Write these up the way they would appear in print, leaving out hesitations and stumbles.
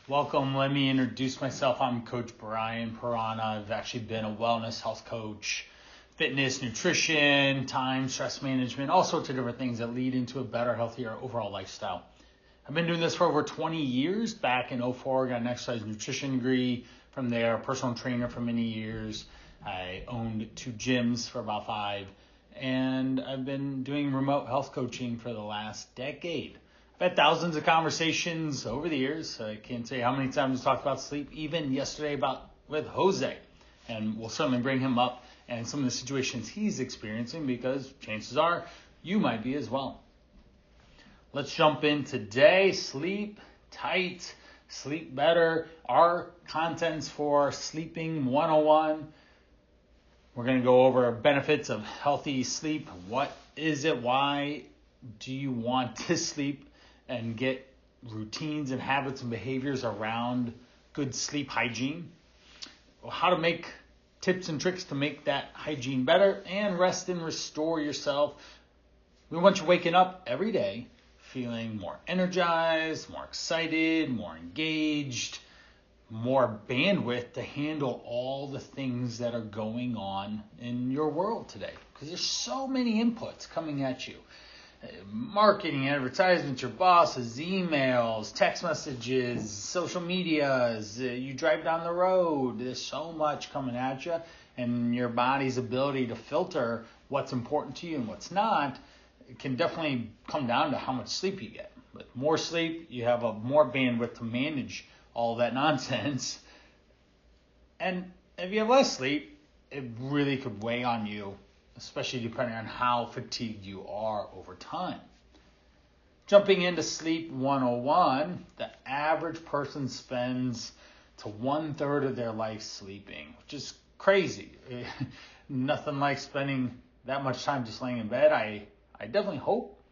Welcome. Let me introduce myself. I'm Coach Brian Pirana. I've actually been a wellness health coach, fitness, nutrition, time, stress management, all sorts of different things that lead into a better, healthier overall lifestyle. I've been doing this for over 20 years. Back in 2004, got an exercise nutrition degree. From there, personal trainer for many years. I owned 2 gyms for about 5. And I've been doing remote health coaching for the last decade. I've had thousands of conversations over the years. I can't say how many times we talked about sleep, even yesterday with Jose. And we'll certainly bring him up and some of the situations he's experiencing because chances are you might be as well. Let's jump in today. Sleep tight, sleep better. Our contents for Sleeping 101. We're going to go over benefits of healthy sleep. What is it? Why do you want to sleep? And get routines and habits and behaviors around good sleep hygiene. How to make tips and tricks to make that hygiene better and rest and restore yourself. We want you waking up every day feeling more energized, more excited, more engaged, more bandwidth to handle all the things that are going on in your world today. Because there's so many inputs coming at you. Marketing, advertisements, your bosses, emails, text messages, social medias, you drive down the road, there's so much coming at you, and your body's ability to filter what's important to you and what's not can definitely come down to how much sleep you get. With more sleep, you have more bandwidth to manage all that nonsense. And if you have less sleep, it really could weigh on you, especially depending on how fatigued you are over time. Jumping into Sleep 101, the average person spends to 1/3 of their life sleeping, which is crazy. Nothing like spending that much time just laying in bed. I definitely hope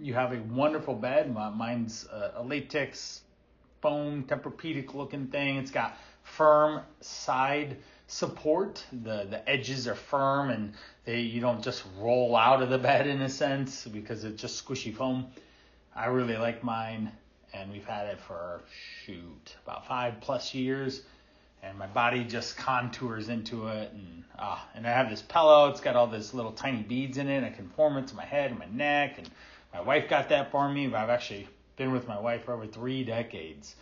you have a wonderful bed. Mine's a latex foam Tempur-Pedic looking thing. It's got firm side support. The edges are firm and you don't just roll out of the bed in a sense because it's just squishy foam. I really like mine, and we've had it for about 5+ years, and my body just contours into it. And I have this pillow. It's got all this little tiny beads in it. I can form it to my head and my neck, and my wife got that for me. But I've actually been with my wife for over 3 decades.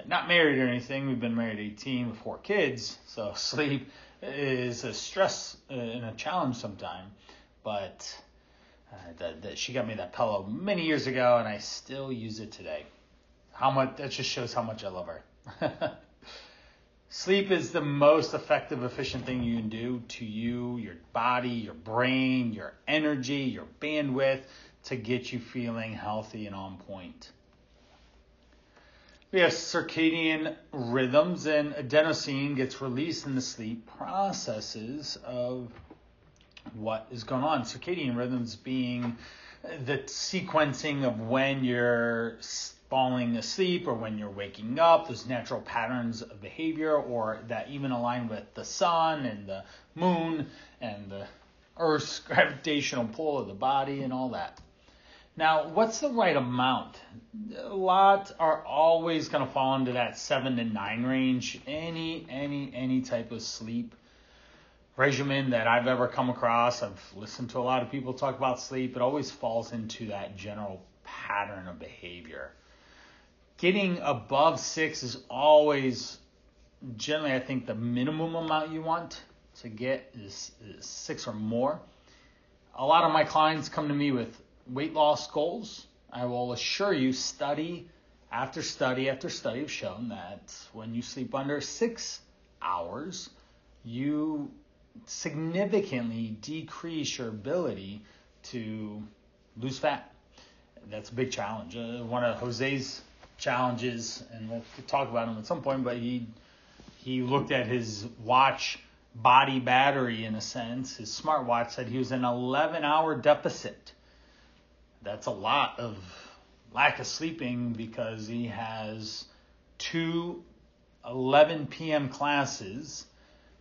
Not married or anything. We've been married 18 with 4 kids. So sleep is a stress and a challenge sometimes. But she got me that pillow many years ago, and I still use it today. That just shows how much I love her. Sleep is the most effective, efficient thing you can do to you, your body, your brain, your energy, your bandwidth to get you feeling healthy and on point. We have circadian rhythms, and adenosine gets released in the sleep processes of what is going on. Circadian rhythms being the sequencing of when you're falling asleep or when you're waking up, those natural patterns of behavior, or that even align with the sun and the moon and the Earth's gravitational pull of the body and all that. Now, what's the right amount? A lot are always going to fall into that 7 to 9 range. Any type of sleep regimen that I've ever come across, I've listened to a lot of people talk about sleep. It always falls into that general pattern of behavior. Getting above 6 is always generally, I think, the minimum amount you want to get is 6 or more. A lot of my clients come to me with weight loss goals. I will assure you, study after study after study have shown that when you sleep under 6 hours, you significantly decrease your ability to lose fat. That's a big challenge. One of Jose's challenges, and we'll talk about him at some point, but he looked at his watch body battery in a sense. His smartwatch said he was in an 11-hour deficit. That's a lot of lack of sleeping because he has 2 11 p.m. classes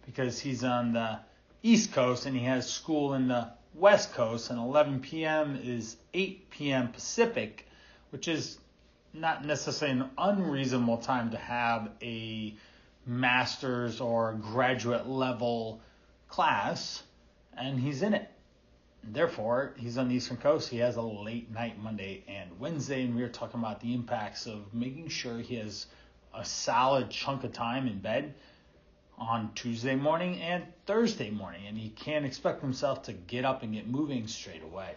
because he's on the East Coast and he has school in the West Coast, and 11 p.m. is 8 p.m. Pacific, which is not necessarily an unreasonable time to have a master's or graduate level class, and he's in it. Therefore, he's on the Eastern Coast. He has a late night Monday and Wednesday, and we were talking about the impacts of making sure he has a solid chunk of time in bed on Tuesday morning and Thursday morning, and he can't expect himself to get up and get moving straight away.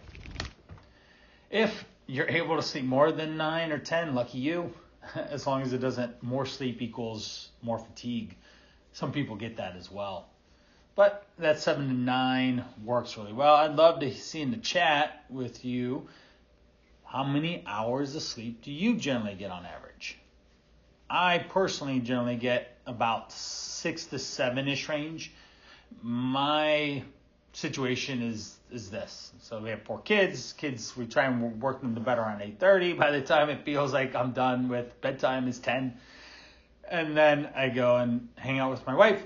If you're able to sleep more than 9 or 10, lucky you, as long as it doesn't, more sleep equals more fatigue. Some people get that as well. But that 7 to 9 works really well. I'd love to see in the chat with you, how many hours of sleep do you generally get on average? I personally generally get about 6 to 7-ish range. My situation is this. So we have 4 kids. We try and work them to bed around 8:30. By the time it feels like I'm done with bedtime is 10. And then I go and hang out with my wife,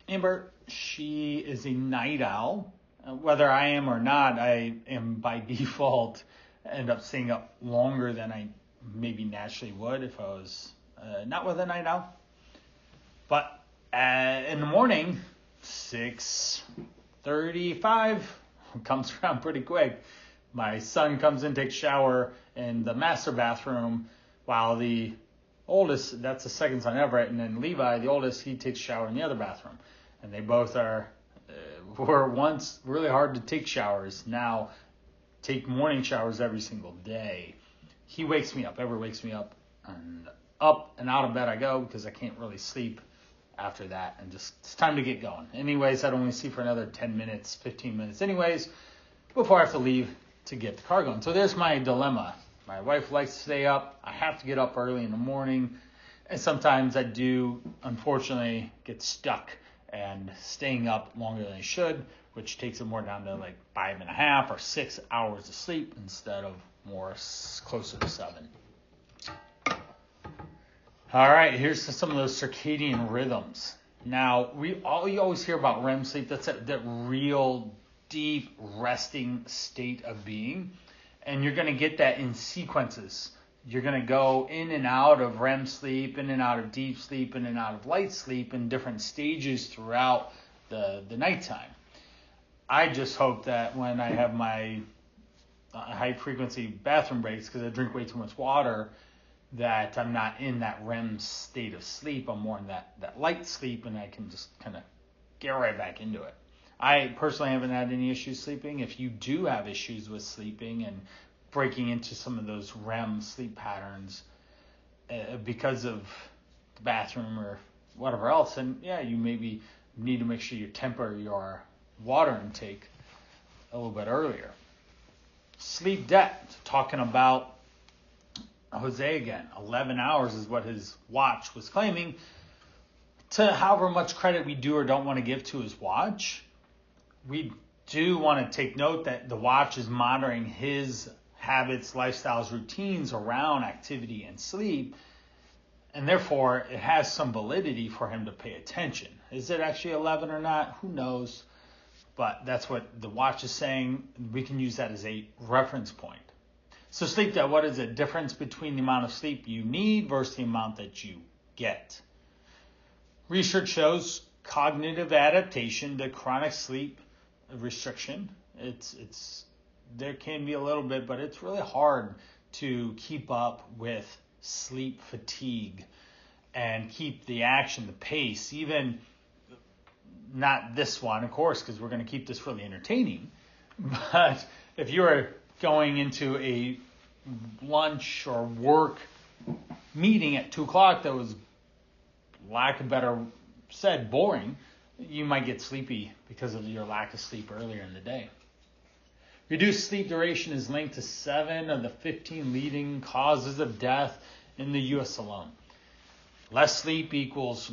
Amber. She is a night owl. Whether I am or not, I am by default end up staying up longer than I maybe naturally would if I was not with a night owl. But in the morning, 6:35 comes around pretty quick. My son comes in, takes a shower in the master bathroom, while the oldest, that's the second son, Everett, and then Levi, the oldest, he takes a shower in the other bathroom. And they both were once really hard to take showers. Now take morning showers every single day. He wakes me up. Everett wakes me up. And up and out of bed I go because I can't really sleep after that. And just, it's time to get going. Anyways, I'd only sleep for another 10 minutes, 15 minutes anyways, before I have to leave to get the car going. So there's my dilemma. My wife likes to stay up. I have to get up early in the morning. And sometimes I do, unfortunately, get stuck and staying up longer than I should, which takes it more down to like 5.5 or 6 hours of sleep instead of more closer to 7. All right, here's some of those circadian rhythms. Now, you always hear about REM sleep. That's that real deep resting state of being, and you're going to get that in sequences. You're going to go in and out of REM sleep, in and out of deep sleep, in and out of light sleep in different stages throughout the nighttime. I just hope that when I have my high-frequency bathroom breaks, because I drink way too much water, that I'm not in that REM state of sleep. I'm more in that light sleep, and I can just kind of get right back into it. I personally haven't had any issues sleeping. If you do have issues with sleeping and breaking into some of those REM sleep patterns because of the bathroom or whatever else, then yeah, you maybe need to make sure you temper your water intake a little bit earlier. Sleep debt, talking about Jose again, 11 hours is what his watch was claiming. To however much credit we do or don't want to give to his watch, we do want to take note that the watch is monitoring his habits, lifestyles, routines around activity and sleep, and therefore it has some validity for him to pay attention. Is it actually 11 or not? Who knows? But that's what the watch is saying. We can use that as a reference point. So sleep debt, what is the difference between the amount of sleep you need versus the amount that you get? Research shows cognitive adaptation to chronic sleep restriction. There can be a little bit, but it's really hard to keep up with sleep fatigue and keep the action, the pace, even not this one, of course, because we're going to keep this really entertaining. But if you are going into a lunch or work meeting at 2 o'clock that was, lack of better said, boring, you might get sleepy because of your lack of sleep earlier in the day. Reduced sleep duration is linked to 7 of the 15 leading causes of death in the U.S. alone. Less sleep equals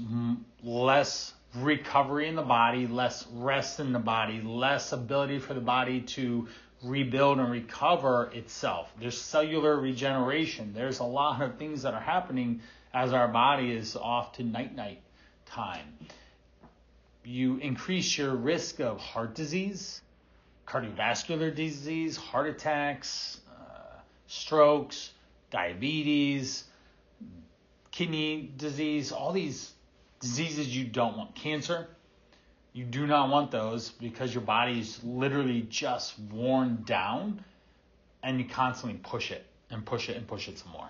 less recovery in the body, less rest in the body, less ability for the body to rebuild and recover itself. There's cellular regeneration. There's a lot of things that are happening as our body is off to night-night time. You increase your risk of heart disease, cardiovascular disease, heart attacks, strokes, diabetes, kidney disease, all these diseases you don't want. Cancer, you do not want those because your body is literally just worn down and you constantly push it and push it and push it some more.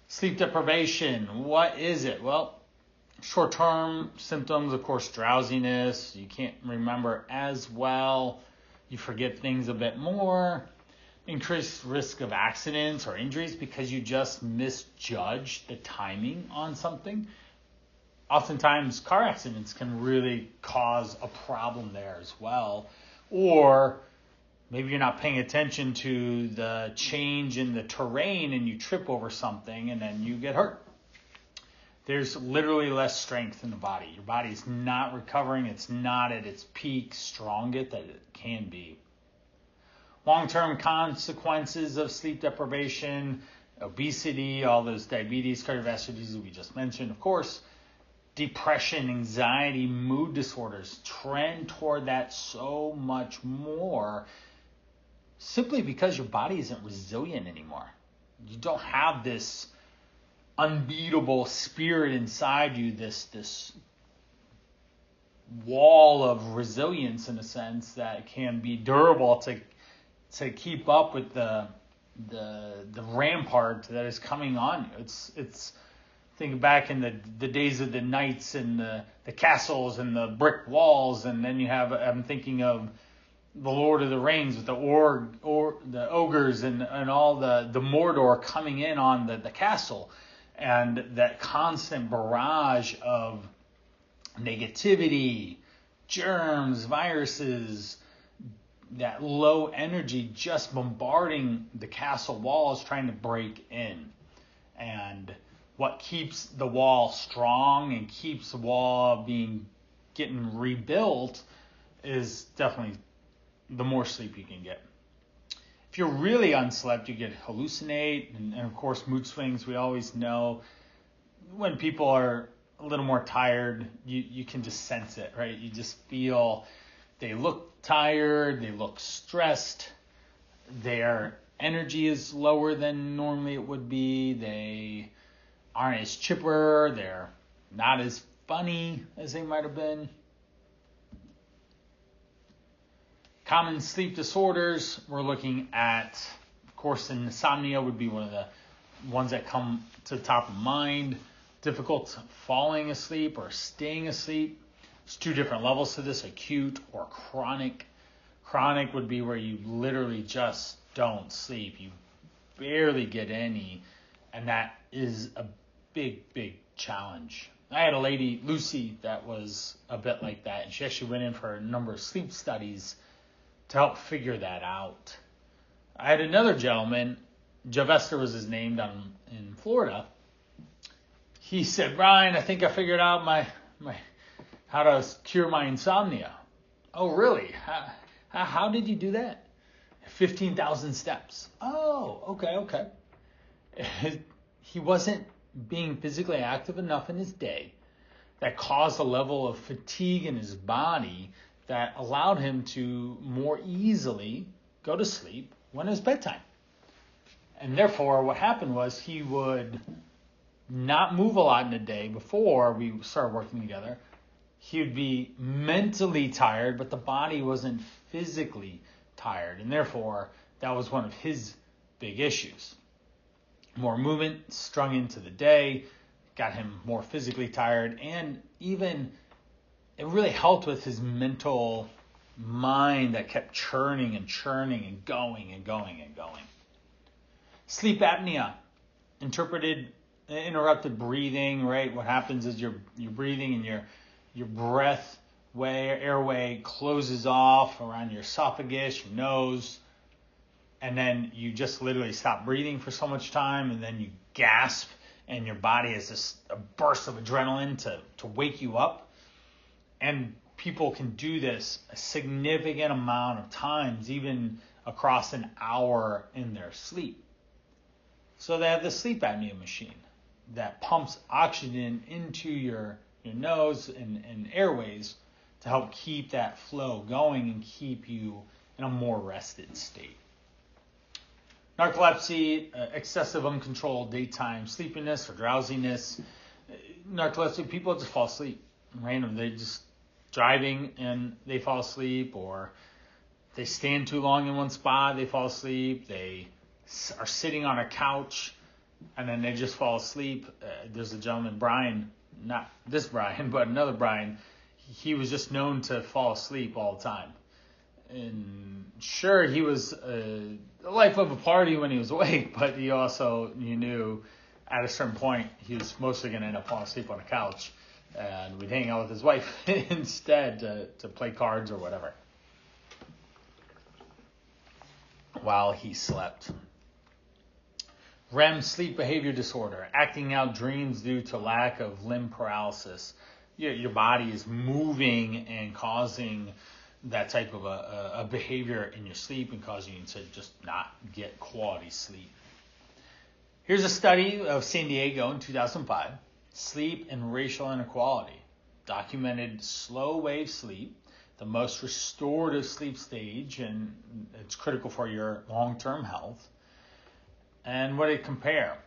Sleep deprivation, what is it? Well, short-term symptoms, of course, drowsiness. You can't remember as well. You forget things a bit more. Increased risk of accidents or injuries because you just misjudged the timing on something. Oftentimes, car accidents can really cause a problem there as well. Or maybe you're not paying attention to the change in the terrain and you trip over something and then you get hurt. There's literally less strength in the body. Your body's not recovering. It's not at its peak, strongest that it can be. Long-term consequences of sleep deprivation, obesity, all those diabetes, cardiovascular disease we just mentioned, of course, depression, anxiety, mood disorders trend toward that so much more simply because your body isn't resilient anymore. You don't have this unbeatable spirit inside you, this wall of resilience in a sense that can be durable to keep up with the rampart that is coming on you. It's think back in the days of the knights and the castles and the brick walls, and then you have, I'm thinking of the Lord of the Rings with the ogres and all the Mordor coming in on the castle, and that constant barrage of negativity, germs, viruses, that low energy just bombarding the castle walls trying to break in. And what keeps the wall strong and keeps the wall getting rebuilt is definitely the more sleep you can get. If you're really unslept, you get hallucinate and of course mood swings. We always know when people are a little more tired, you can just sense it, right? You just feel they look tired, they look stressed, their energy is lower than normally it would be, they aren't as chipper, they're not as funny as they might have been. Common sleep disorders, we're looking at, of course, insomnia would be one of the ones that come to the top of mind. Difficult falling asleep or staying asleep. There's two different levels to this, acute or chronic. Chronic would be where you literally just don't sleep. You barely get any, and that is a big, big challenge. I had a lady, Lucy, that was a bit like that, and she actually went in for a number of sleep studies to help figure that out. I had another gentleman, Javester was his name, down in Florida. He said, "Brian, I think I figured out my how to cure my insomnia." "Oh, really? How did you do that?" 15,000 steps. "Oh, okay. He wasn't being physically active enough in his day that caused a level of fatigue in his body that allowed him to more easily go to sleep when it was bedtime. And therefore, what happened was he would not move a lot in a day before we started working together. He would be mentally tired, but the body wasn't physically tired. And therefore, that was one of his big issues. More movement strung into the day got him more physically tired, and even it really helped with his mental mind that kept churning and going and going. Sleep apnea, interrupted breathing, right? What happens is you're breathing and your airway closes off around your esophagus, your nose, and then you just literally stop breathing for so much time, and then you gasp, and your body has a burst of adrenaline to wake you up. And people can do this a significant amount of times, even across an hour in their sleep. So they have the sleep apnea machine that pumps oxygen into your nose and airways to help keep that flow going and keep you in a more rested state. Narcolepsy, excessive uncontrolled daytime sleepiness or drowsiness. Narcolepsy, people just fall asleep. Random, they just driving and they fall asleep, or they stand too long in one spot, they fall asleep. They are sitting on a couch and then they just fall asleep. There's a gentleman, Brian, not this Brian, but another Brian. He was just known to fall asleep all the time. And sure, he was the life of a party when he was awake, but he also, you knew at a certain point he was mostly going to end up falling asleep on a couch, and we'd hang out with his wife instead to play cards or whatever while he slept. REM, sleep behavior disorder, acting out dreams due to lack of limb paralysis. Your body is moving and causing that type of a behavior in your sleep and causing you to just not get quality sleep. Here's a study of San Diego in 2005. Sleep and racial inequality. Documented slow wave sleep, the most restorative sleep stage, and it's critical for your long-term health. And what did it compare?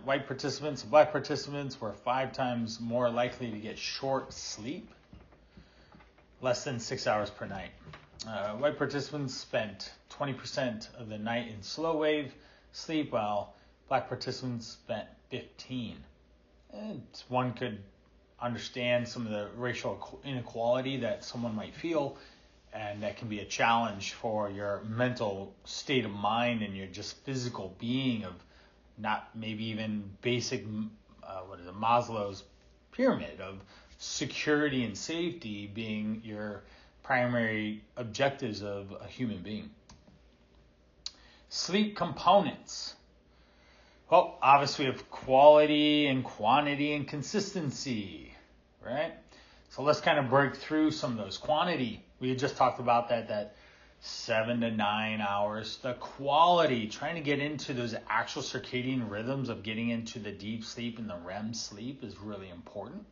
White participants and black participants were 5 times more likely to get short sleep, less than 6 hours per night. White participants spent 20% of the night in slow wave sleep, while black participants spent 15%. And one could understand some of the racial inequality that someone might feel, and that can be a challenge for your mental state of mind and your just physical being of not maybe even basic, Maslow's pyramid of security and safety being your primary objectives of a human being. Sleep components. Well, obviously we have quality and quantity and consistency, right? So let's kind of break through some of those. Quantity, we had just talked about that 7 to 9 hours. The quality, trying to get into those actual circadian rhythms of getting into the deep sleep and the REM sleep is really important.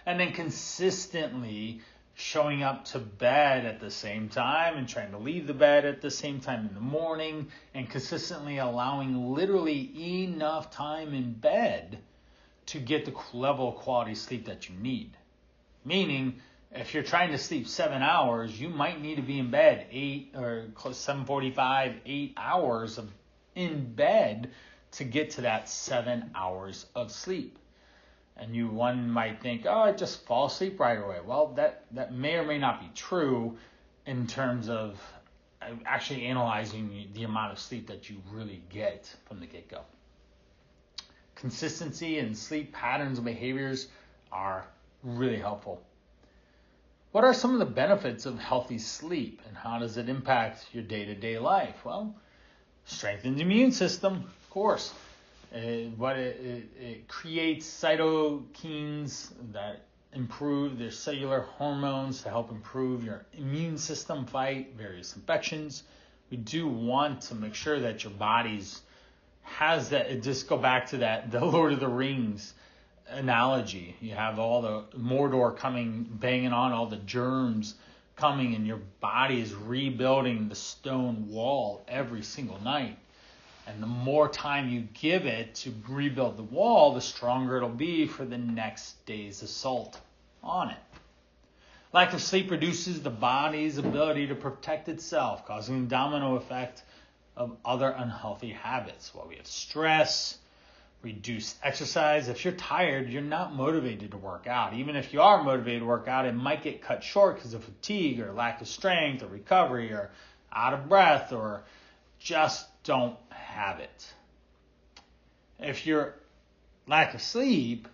And then consistently showing up to bed at the same time and trying to leave the bed at the same time in the morning, and consistently allowing literally enough time in bed to get the level of quality sleep that you need. Meaning, if you're trying to sleep 7 hours, you might need to be in bed 7:45, 8 hours in bed to get to that 7 hours of sleep. And one might think, oh, I just fall asleep right away. Well, that may or may not be true in terms of actually analyzing the amount of sleep that you really get from the get-go. Consistency and sleep patterns and behaviors are really helpful. What are some of the benefits of healthy sleep, and how does it impact your day-to-day life? Well, strengthens the immune system, of course. It creates cytokines that improve their cellular hormones to help improve your immune system, fight various infections. We do want to make sure that your body's has that. Just go back to the Lord of the Rings analogy. You have all the Mordor coming, banging on, all the germs coming, and your body is rebuilding the stone wall every single night. And the more time you give it to rebuild the wall, the stronger it'll be for the next day's assault on it. Lack of sleep reduces the body's ability to protect itself, causing a domino effect of other unhealthy habits. Well, we have stress, reduced exercise. If you're tired, you're not motivated to work out. Even if you are motivated to work out, it might get cut short because of fatigue or lack of strength or recovery or out of breath or just don't have it. If you're lack of sleep,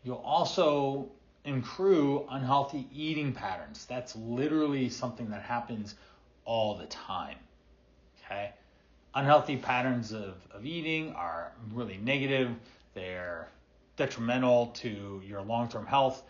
you'll also accrue unhealthy eating patterns. That's literally something that happens all the time. Okay? Unhealthy patterns of eating are really negative. They're detrimental to your long-term health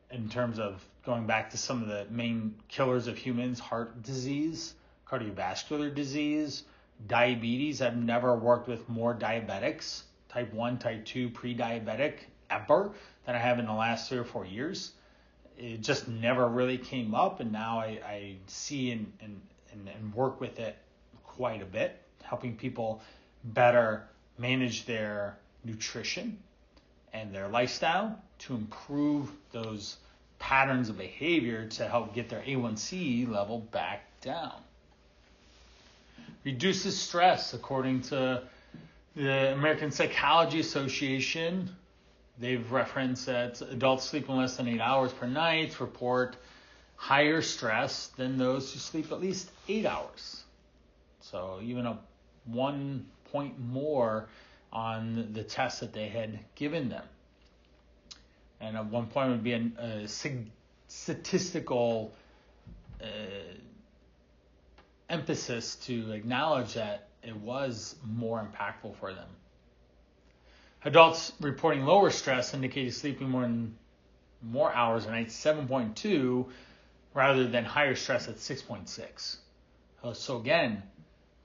in terms of going back to some of the main killers of humans: heart disease, cardiovascular disease, diabetes. I've never worked with more diabetics, type 1, type 2, pre-diabetic ever, than I have in the last 3 or 4 years. It just never really came up, and now I see and work with it quite a bit, helping people better manage their nutrition and their lifestyle to improve those patterns of behavior to help get their A1C level back down. Reduces stress, according to the American Psychology Association. They've referenced that adults sleeping less than 8 hours per night report higher stress than those who sleep at least 8 hours. So even a 1 point more on the test that they had given them. And at one point would be a statistical emphasis to acknowledge that it was more impactful for them. Adults reporting lower stress indicated sleeping more hours a night, 7.2, rather than higher stress at 6.6. So again,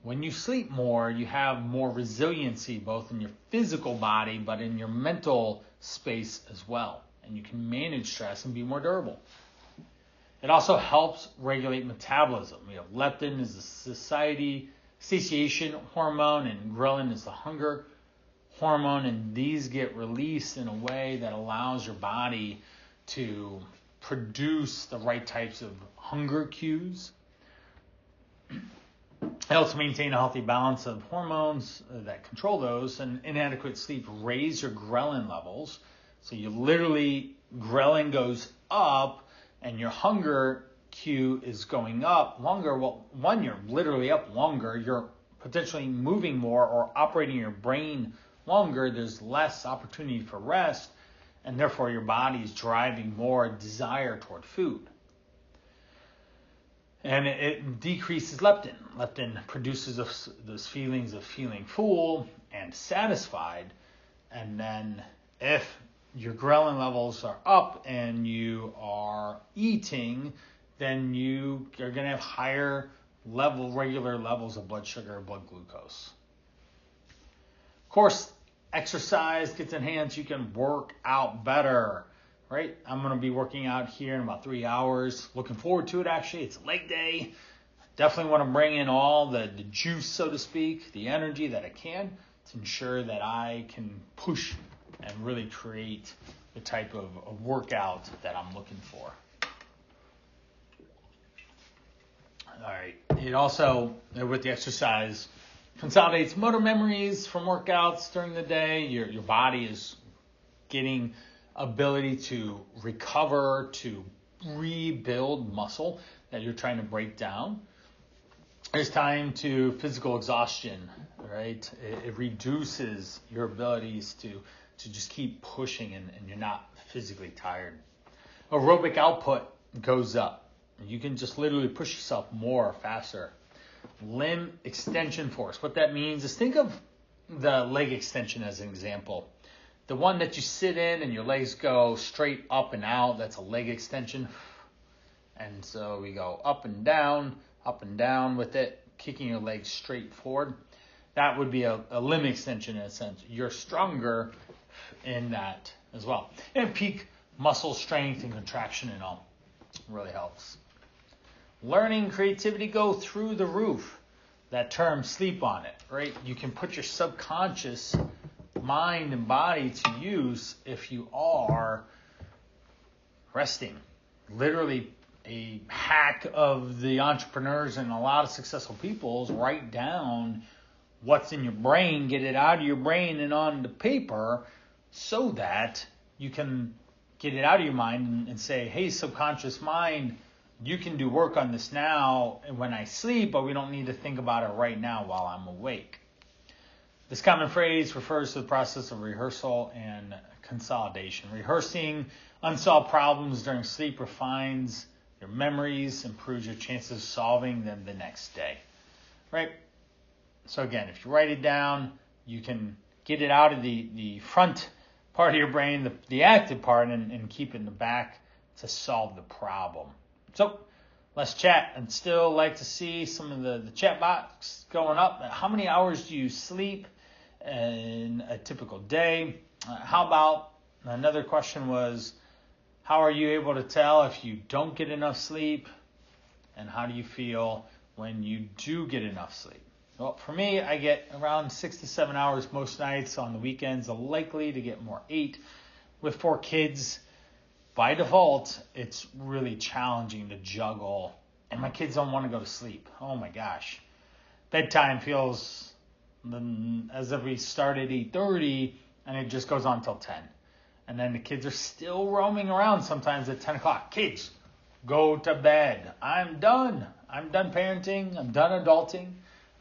when you sleep more, you have more resiliency both in your physical body but in your mental space as well. And you can manage stress and be more durable. It also helps regulate metabolism. Leptin is the satiation hormone, and ghrelin is the hunger hormone, and these get released in a way that allows your body to produce the right types of hunger cues. It helps maintain a healthy balance of hormones that control those, and inadequate sleep raise your ghrelin levels. So ghrelin goes up and your hunger cue is going up longer. Well, when you're literally up longer, you're potentially moving more or operating your brain longer. There's less opportunity for rest, and therefore your body is driving more desire toward food. And it decreases leptin. Leptin produces those feelings of feeling full and satisfied. And then if your ghrelin levels are up and you are eating, then you are going to have higher regular levels of blood sugar or blood glucose. Of course, exercise gets enhanced. You can work out better, right? I'm going to be working out here in about 3 hours. Looking forward to it, actually. It's leg day. Definitely want to bring in all the juice, so to speak, the energy that I can to ensure that I can push and really create the type of workout that I'm looking for. All right. It also, with the exercise, consolidates motor memories from workouts during the day. Your body is getting ability to recover, to rebuild muscle that you're trying to break down. There's time to physical exhaustion, right? It reduces your abilities to just keep pushing and you're not physically tired. Aerobic output goes up. You can just literally push yourself more, faster. Limb extension force. What that means is, think of the leg extension as an example. The one that you sit in and your legs go straight up and out, that's a leg extension. And so we go up and down with it, kicking your legs straight forward. That would be a limb extension in a sense. You're stronger in that as well. And peak muscle strength and contraction and all really helps. Learning, creativity go through the roof. That term, sleep on it, right? You can put your subconscious mind and body to use if you are resting. Literally, a hack of the entrepreneurs and a lot of successful people is write down what's in your brain, get it out of your brain and onto paper so that you can get it out of your mind and say, hey, subconscious mind, you can do work on this now and when I sleep, but we don't need to think about it right now while I'm awake. This common phrase refers to the process of rehearsal and consolidation. Rehearsing unsolved problems during sleep refines your memories, improves your chances of solving them the next day, right? So again, if you write it down, you can get it out of the front part of your brain, the active part, and keep it in the back to solve the problem. So let's chat. I'd still like to see some of the chat box going up. How many hours do you sleep in a typical day? How about, another question was, how are you able to tell if you don't get enough sleep? And how do you feel when you do get enough sleep? Well, for me, I get around 6 to 7 hours most nights. On the weekends, I'm likely to get more 8. With 4 kids, by default, it's really challenging to juggle. And my kids don't want to go to sleep. Oh my gosh. Bedtime feels as if we start at 8:30 and it just goes on till 10. And then the kids are still roaming around sometimes at 10 o'clock. Kids, go to bed. I'm done. I'm done parenting. I'm done adulting.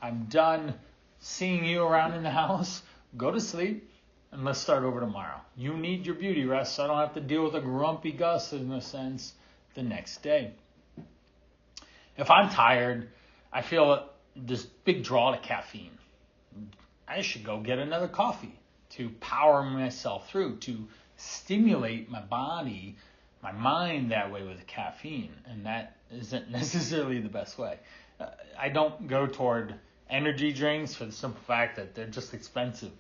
I'm done seeing you around in the house. Go to sleep and let's start over tomorrow. You need your beauty rest so I don't have to deal with a grumpy Gus, in a sense, the next day. If I'm tired, I feel this big draw to caffeine. I should go get another coffee to power myself through, to stimulate my body, my mind that way with the caffeine. And that isn't necessarily the best way. I don't go toward energy drinks for the simple fact that they're just expensive.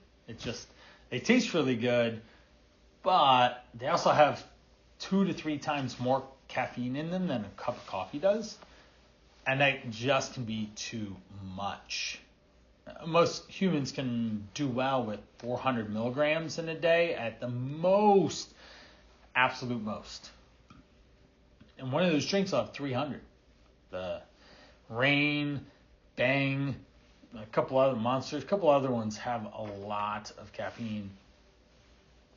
They taste really good, but they also have 2 to 3 times more caffeine in them than a cup of coffee does. And that just can be too much. Most humans can do well with 400 milligrams in a day at the most, absolute most. And one of those drinks will have 300. The Rain, Bang, a couple other Monsters, a couple other ones have a lot of caffeine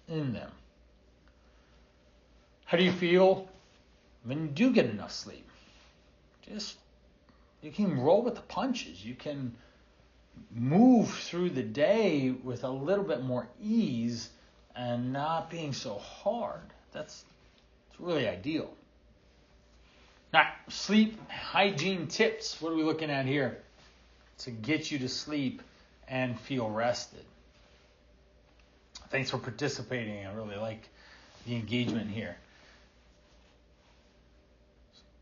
in them. How do you feel when you do get enough sleep? You can roll with the punches. You can move through the day with a little bit more ease and not being so hard. It's really ideal. Now, sleep hygiene tips. What are we looking at here? To get you to sleep and feel rested. Thanks for participating. I really like the engagement here.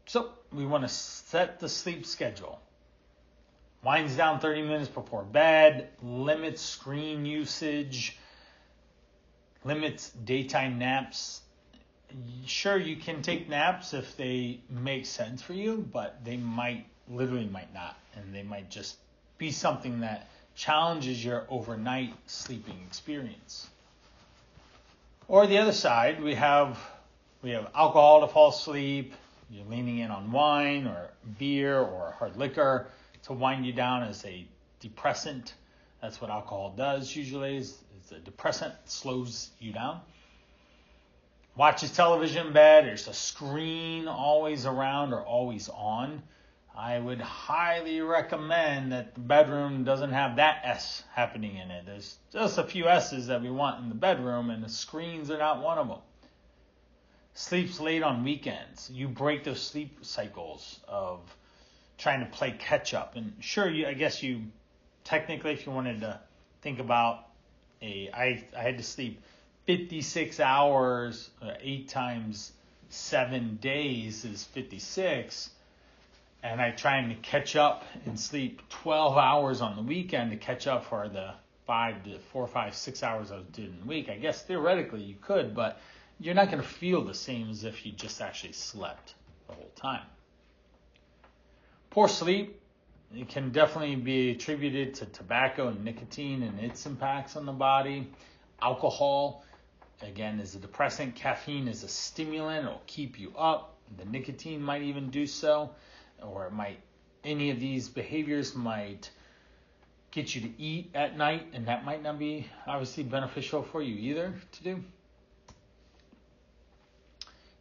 So we want to set the sleep schedule. Winds down 30 minutes before bed, limits screen usage, limits daytime naps. Sure, you can take naps if they make sense for you, but they might not. And they might just be something that challenges your overnight sleeping experience. Or the other side, we have alcohol to fall asleep. You're leaning in on wine or beer or hard liquor to wind you down as a depressant. That's what alcohol does usually, is a depressant, slows you down. Watches television in bed. There's a screen always around or always on. I would highly recommend that the bedroom doesn't have that S happening in it. There's just a few S's that we want in the bedroom, and the screens are not one of them. Sleeps late on weekends. You break those sleep cycles of trying to play catch up. And sure, I guess you technically, if you wanted to think about I had to sleep 56 hours, 8 times 7 days is 56. And I trying to catch up and sleep 12 hours on the weekend to catch up for the 4, 5, 6 hours I was doing in the week. I guess theoretically you could, but you're not going to feel the same as if you just actually slept the whole time. Poor sleep, it can definitely be attributed to tobacco and nicotine and its impacts on the body. Alcohol, again, is a depressant. Caffeine is a stimulant. It'll keep you up. The nicotine might even do so. Or any of these behaviors might get you to eat at night, and that might not be obviously beneficial for you either to do.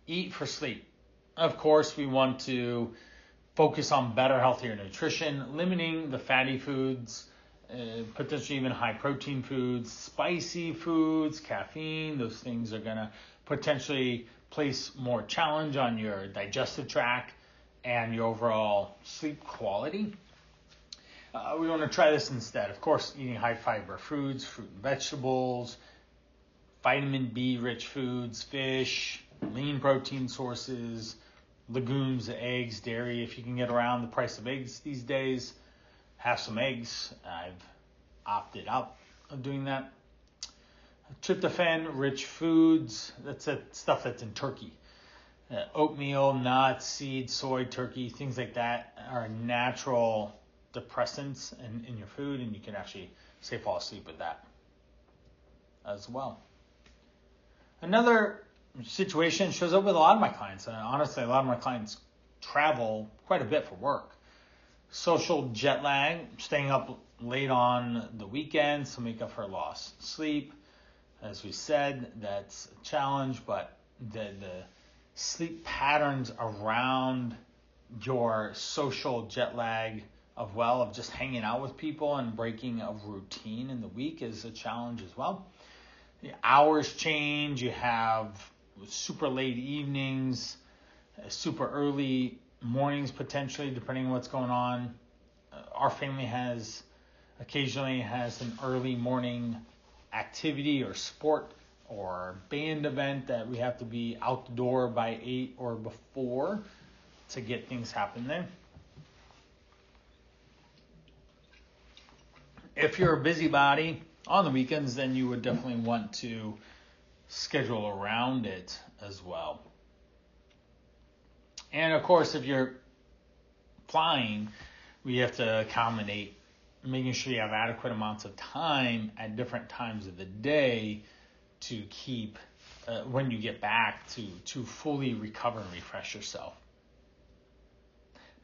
Eat for sleep. Of course, we want to focus on better, healthier nutrition, limiting the fatty foods, potentially even high protein foods, spicy foods, caffeine. Those things are going to potentially place more challenge on your digestive tract and your overall sleep quality. We want to try this instead. Of course, eating high fiber foods, fruit and vegetables, vitamin B rich foods, fish, lean protein sources, legumes, eggs, dairy. If you can get around the price of eggs these days, have some eggs. I've opted out of doing that. Tryptophan rich foods, that's stuff that's in turkey. Oatmeal, nuts, seeds, soy, turkey, things like that are natural. depressants in your food, and you can actually fall asleep with that as well. Another situation shows up with a lot of my clients, and honestly, a lot of my clients travel quite a bit for work. Social jet lag, staying up late on the weekends to make up for lost sleep. As we said, that's a challenge, but the sleep patterns around your social jet lag of just hanging out with people and breaking a routine in the week is a challenge as well. The hours change. You have super late evenings, super early mornings potentially, depending on what's going on. Our family occasionally has an early morning activity or sport or band event that we have to be out the door by 8 or before to get things happen there. If you're a busybody on the weekends, then you would definitely want to schedule around it as well. And of course, if you're flying, we have to accommodate making sure you have adequate amounts of time at different times of the day to keep, when you get back, to fully recover and refresh yourself.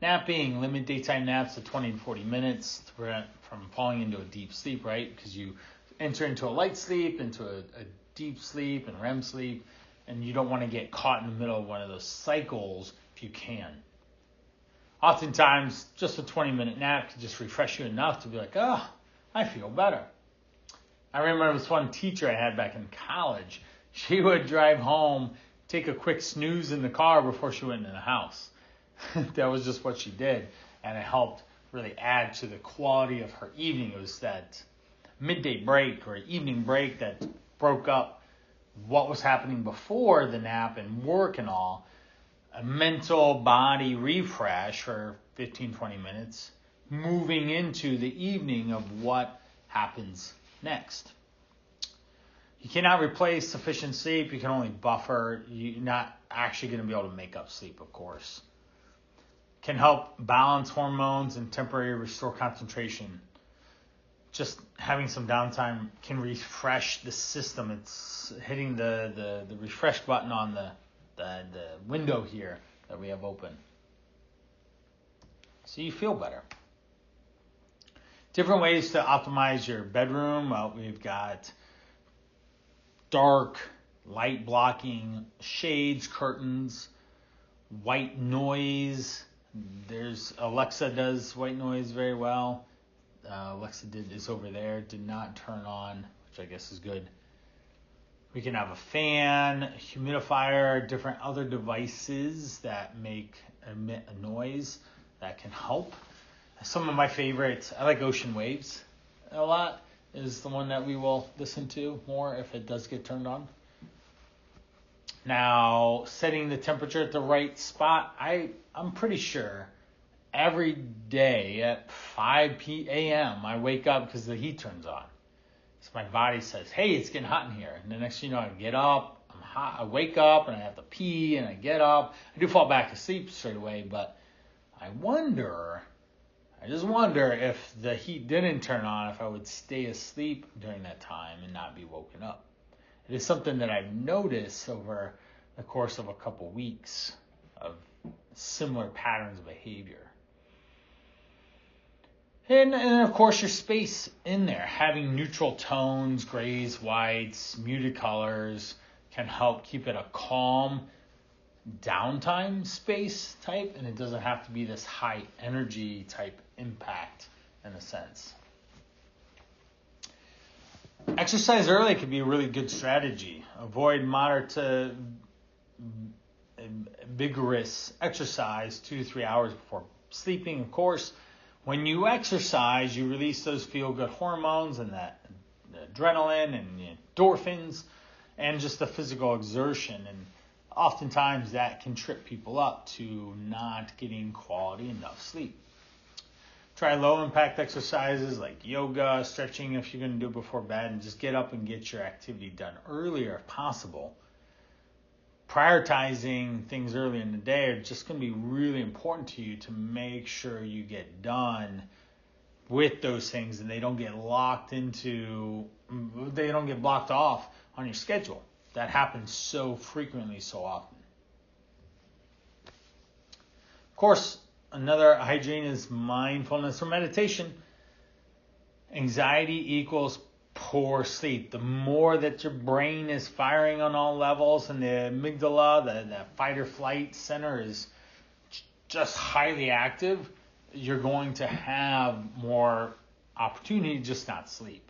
Napping, limit daytime naps to 20 to 40 minutes to prevent from falling into a deep sleep, right? Because you enter into a light sleep, into a deep sleep and REM sleep, and you don't want to get caught in the middle of one of those cycles if you can. Oftentimes, just a 20-minute nap can just refresh you enough to be like, oh, I feel better. I remember this one teacher I had back in college. She would drive home, take a quick snooze in the car before she went into the house. That was just what she did, and it helped really add to the quality of her evening. It was that midday break or evening break that broke up what was happening before the nap and work and all. A mental body refresh for 15, 20 minutes, moving into the evening of what happens next. You cannot replace sufficient sleep. You can only buffer. You're not actually going to be able to make up sleep, of course. Can help balance hormones and temporarily restore concentration. Just having some downtime can refresh the system. It's hitting the refresh button on the window here that we have open. So you feel better. Different ways to optimize your bedroom. We've got dark, light blocking shades, curtains, white noise. Alexa does white noise very well. Alexa is over there, did not turn on, which I guess is good. We can have a fan, a humidifier, different other devices that emit a noise that can help. Some of my favorites, I like ocean waves a lot, is the one that we will listen to more if it does get turned on. Now, setting the temperature at the right spot, I'm pretty sure every day at 5 a.m. I wake up because the heat turns on. So my body says, hey, it's getting hot in here. And the next thing you know, I get up, I'm hot, I wake up and I have to pee and I get up. I do fall back asleep straight away, but I just wonder if the heat didn't turn on, if I would stay asleep during that time and not be woken up. It is something that I've noticed over the course of a couple weeks of similar patterns of behavior. And of course, your space in there, having neutral tones, grays, whites, muted colors, can help keep it a calm downtime space type, and it doesn't have to be this high energy type impact in a sense. Exercise early could be a really good strategy. Avoid moderate to vigorous exercise 2 to 3 hours before sleeping, of course. When you exercise, you release those feel-good hormones and that adrenaline and endorphins and just the physical exertion. And oftentimes that can trip people up to not getting quality enough sleep. Try low-impact exercises like yoga, stretching if you're going to do it before bed, and just get up and get your activity done earlier if possible. Prioritizing things early in the day are just going to be really important to you to make sure you get done with those things, and they don't get blocked off on your schedule. That happens so frequently, so often. Of course, another hygiene is mindfulness or meditation. Anxiety equals poor sleep. The more that your brain is firing on all levels and the amygdala, the fight or flight center is just highly active, you're going to have more opportunity to just not sleep.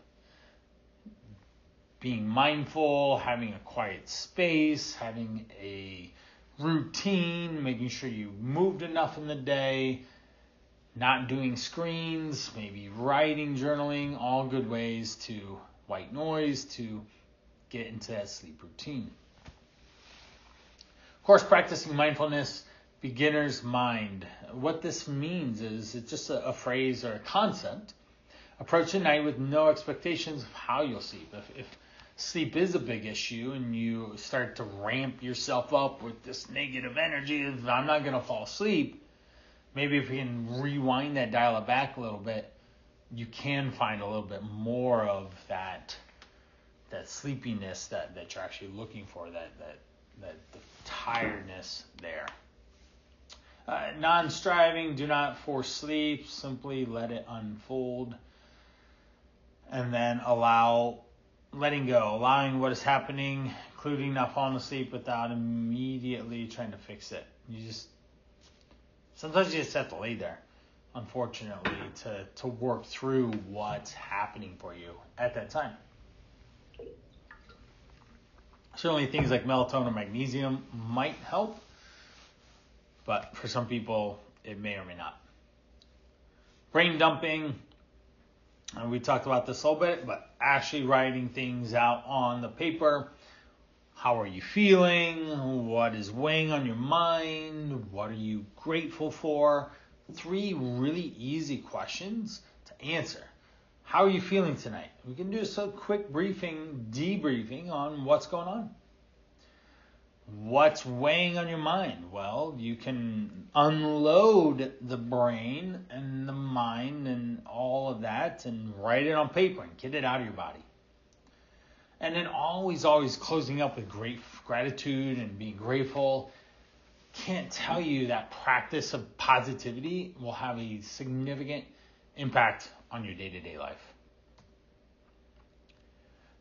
Being mindful, having a quiet space, having a routine, making sure you moved enough in the day, not doing screens, maybe writing, journaling, all good ways to white noise to get into that sleep routine. Of course, practicing mindfulness, beginner's mind. What this means is it's just a phrase or a concept. Approach the night with no expectations of how you'll sleep. If sleep is a big issue and you start to ramp yourself up with this negative energy of I'm not going to fall asleep, maybe if you can rewind that, dial it back a little bit, you can find a little bit more of that sleepiness that you're actually looking for, that the tiredness there. Non-striving, do not force sleep, simply let it unfold. And then letting go, allowing what is happening, including not falling asleep without immediately trying to fix it. Sometimes you just have to lay there, unfortunately, to work through what's happening for you at that time. Certainly things like melatonin or magnesium might help, but for some people it may or may not. Brain dumping, and we talked about this a little bit, but actually writing things out on the paper. How are you feeling? What is weighing on your mind? What are you grateful for? 3 really easy questions to answer. How are you feeling tonight? We can do a quick debriefing on what's going on. What's weighing on your mind? Well, you can unload the brain and the mind and all of that and write it on paper and get it out of your body. And then always closing up with gratitude and being grateful. Can't tell you that practice of positivity will have a significant impact on your day-to-day life.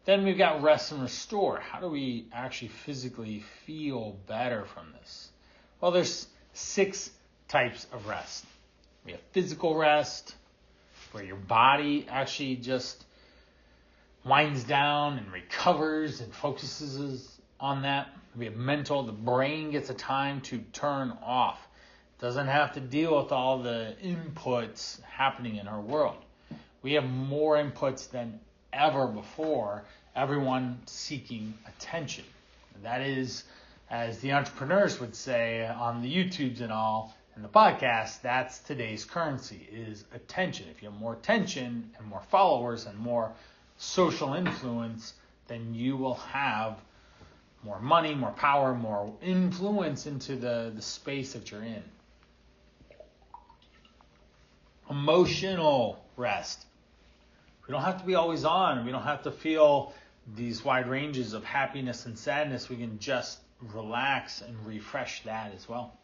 Then we've got rest and restore. How do we actually physically feel better from this? Well, there's 6 types of rest. We have physical rest, where your body actually just winds down and recovers and focuses on that. We have mental. The brain gets a time to turn off. Doesn't have to deal with all the inputs happening in our world. We have more inputs than ever before, everyone seeking attention. And that is, as the entrepreneurs would say on the YouTubes and all, and the podcast, that's today's currency, is attention. If you have more attention and more followers and more social influence, then you will have more money, more power, more influence into the space that you're in. Emotional rest. We don't have to be always on. We don't have to feel these wide ranges of happiness and sadness. We can just relax and refresh that as well.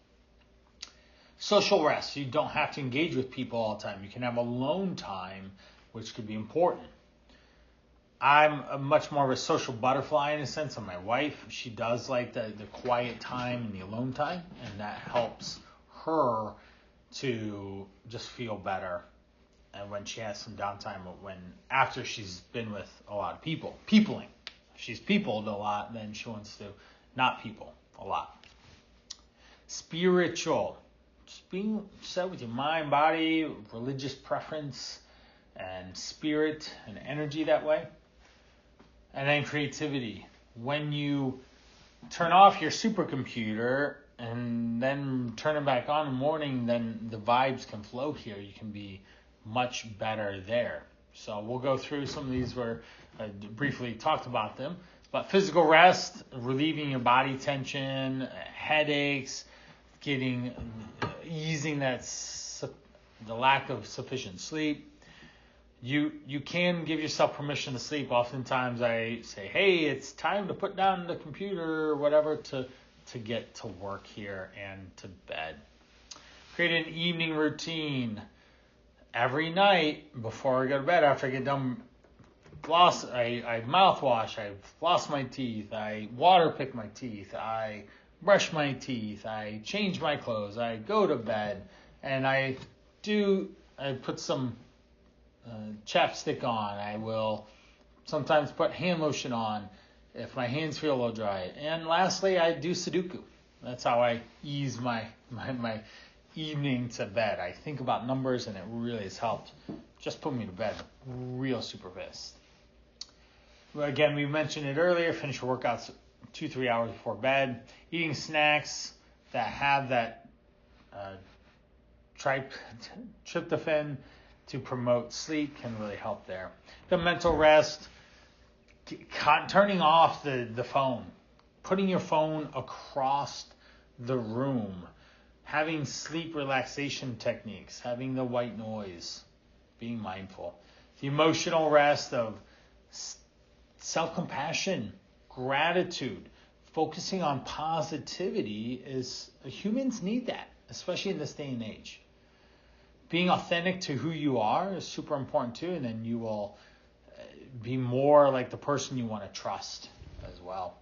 Social rest. You don't have to engage with people all the time. You can have alone time, which could be important. I'm much more of a social butterfly in a sense than my wife. She does like the quiet time and the alone time, and that helps her to just feel better. And when she has some downtime, after she's been with a lot of people, peopling. If she's peopled a lot, then she wants to not people a lot. Spiritual. Just being set with your mind, body, religious preference, and spirit and energy that way. And then creativity. When you turn off your supercomputer and then turn it back on in the morning, then the vibes can flow here. You can be much better there. So we'll go through some of these where I briefly talked about them. But physical rest, relieving your body tension, headaches, easing the lack of sufficient sleep. You can give yourself permission to sleep. Oftentimes I say, hey, it's time to put down the computer or whatever to get to work here and to bed. Create an evening routine. Every night before I go to bed, after I get done I mouthwash, I floss my teeth, I water pick my teeth, I brush my teeth, I change my clothes, I go to bed, and I put some chapstick on. I will sometimes put hand lotion on if my hands feel a little dry. And lastly, I do Sudoku. That's how I ease my evening to bed. I think about numbers, and it really has helped just put me to bed real super fast. Again, we mentioned it earlier, finish your workouts 2-3 hours before bed. Eating snacks that have that tryptophan to promote sleep can really help there. The mental rest, turning off the phone, putting your phone across the room, having sleep relaxation techniques, having the white noise, being mindful. The emotional rest of self-compassion, gratitude, focusing on positivity humans need that, especially in this day and age. Being authentic to who you are is super important too, and then you will be more like the person you want to trust as well.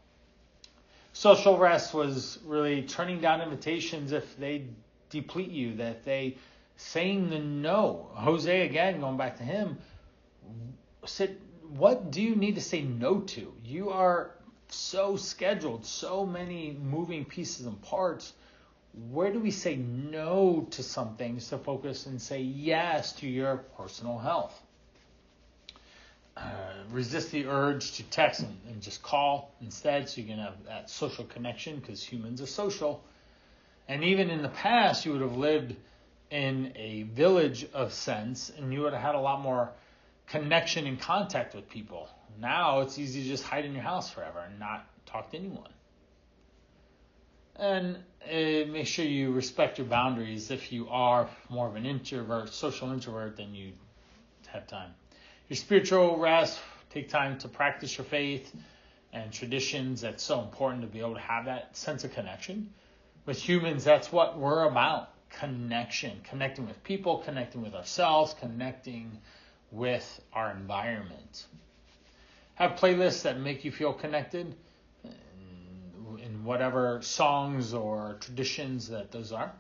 Social rest was really turning down invitations if they deplete you, that they saying the no. Jose, again, going back to him, said, what do you need to say no to? You are so scheduled, so many moving pieces and parts. Where do we say no to some things to focus and say yes to your personal health? Resist the urge to text and just call instead, so you can have that social connection, because humans are social. And even in the past, you would have lived in a village of sense, and you would have had a lot more connection and contact with people. Now it's easy to just hide in your house forever and not talk to anyone. And make sure you respect your boundaries. If you are more of an introvert, social introvert, then you have time. Your spiritual rest, take time to practice your faith and traditions. That's so important to be able to have that sense of connection. With humans, that's what we're about. Connection. Connecting with people, connecting with ourselves, connecting with our environment. Have playlists that make you feel connected in whatever songs or traditions that those are.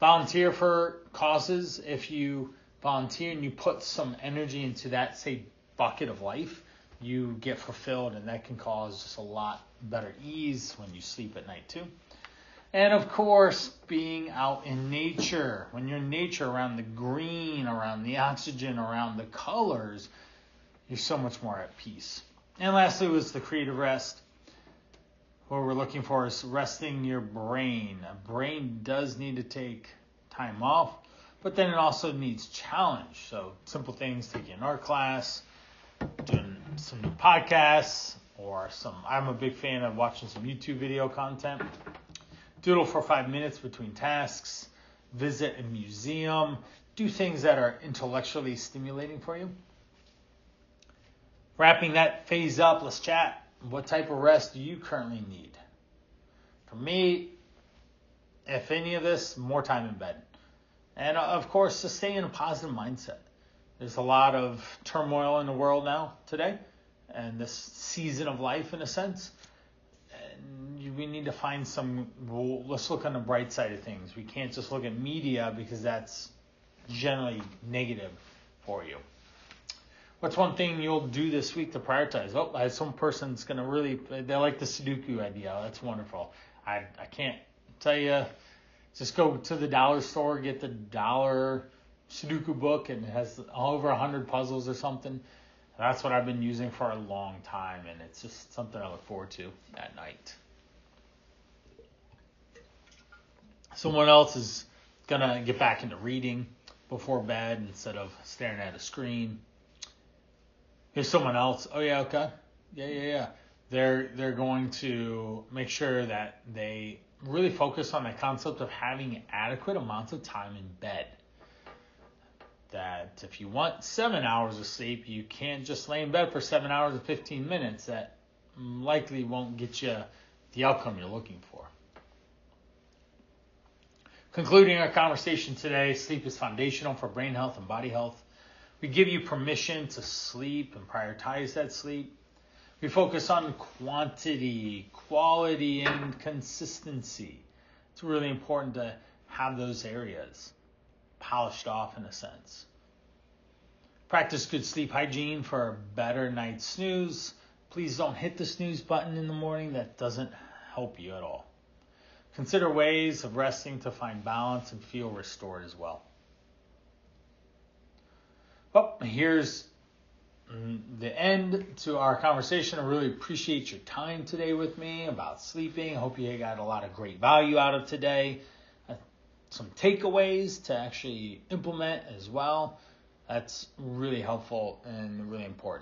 Volunteer for causes. If you volunteer and you put some energy into that, say, bucket of life, you get fulfilled, and that can cause just a lot better ease when you sleep at night too. And of course, being out in nature. When you're in nature, around the green, around the oxygen, around the colors, you're so much more at peace. And lastly was the creative rest. What we're looking for is resting your brain. A brain does need to take time off, but then it also needs challenge. So simple things, taking an art class, doing some new podcasts, or I'm a big fan of watching some YouTube video content. Doodle for 5 minutes between tasks, visit a museum, do things that are intellectually stimulating for you. Wrapping that phase up, let's chat. What type of rest do you currently need? For me, if any of this, more time in bed. And of course, to stay in a positive mindset. There's a lot of turmoil in the world now today, and this season of life in a sense. And we need to find let's look on the bright side of things. We can't just look at media, because that's generally negative for you. What's one thing you'll do this week to prioritize? Oh, I have some person's going to they like the Sudoku idea. That's wonderful. I can't tell you, just go to the dollar store, get the dollar Sudoku book, and it has over 100 puzzles or something. That's what I've been using for a long time, and it's just something I look forward to at night. Someone else is going to get back into reading before bed instead of staring at a screen. Here's someone else. Oh, yeah, okay. Yeah. They're going to make sure that they really focus on the concept of having adequate amounts of time in bed. that if you want 7 hours of sleep, you can't just lay in bed for 7 hours and 15 minutes. That likely won't get you the outcome you're looking for. Concluding our conversation today, sleep is foundational for brain health and body health. We give you permission to sleep and prioritize that sleep. We focus on quantity, quality, and consistency. It's really important to have those areas polished off in a sense. Practice good sleep hygiene for a better night's snooze. Please don't hit the snooze button in the morning. That doesn't help you at all. Consider ways of resting to find balance and feel restored as well. Well, here's the end to our conversation. I really appreciate your time today with me about sleeping. I hope you got a lot of great value out of today. Some takeaways to actually implement as well. That's really helpful and really important.